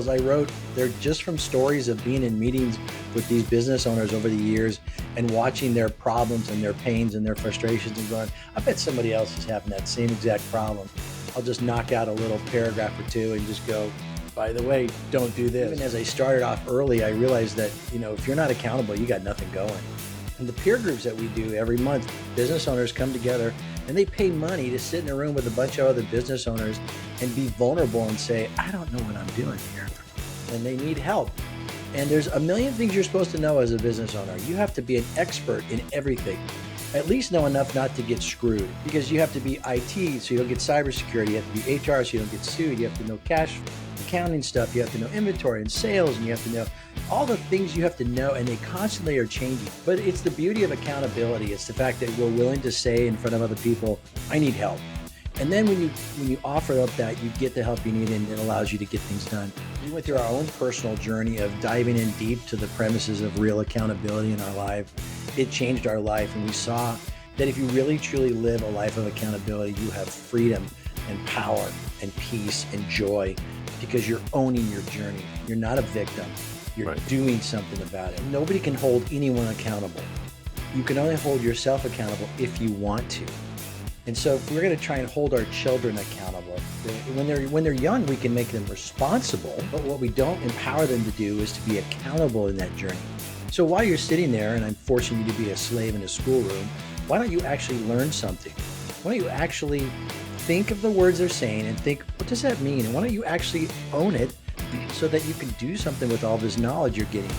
articles I wrote, they're just from stories of being in meetings with these business owners over the years and watching their problems and their pains and their frustrations and going, I bet somebody else is having that same exact problem. I'll just knock out a little paragraph or two and just go, by the way, don't do this. Even as I started off early, I realized that, if you're not accountable, you got nothing going. And the peer groups that we do every month, business owners come together and they pay money to sit in a room with a bunch of other business owners and be vulnerable and say, I don't know what I'm doing here. And they need help. And there's a million things you're supposed to know as a business owner. You have to be an expert in everything. At least know enough not to get screwed, because you have to be IT so you don't get cybersecurity. You have to be HR so you don't get sued. You have to know cash accounting stuff. You have to know inventory and sales, and you have to know all the things you have to know, and they constantly are changing. But it's the beauty of accountability. It's the fact that we're willing to say in front of other people, I need help. And then when you offer up that, you get the help you need, and it allows you to get things done. We went through our own personal journey of diving in deep to the premises of real accountability in our life. It changed our life, and we saw that if you really truly live a life of accountability, you have freedom and power and peace and joy, because you're owning your journey. You're not a victim. You're doing something about it. Nobody can hold anyone accountable. You can only hold yourself accountable if you want to. And so if we're going to try and hold our children accountable, when they're young, we can make them responsible. But what we don't empower them to do is to be accountable in that journey. So while you're sitting there and I'm forcing you to be a slave in a schoolroom, why don't you actually learn something? Why don't you actually think of the words they're saying and think, what does that mean? And why don't you actually own it so that you can do something with all this knowledge you're getting?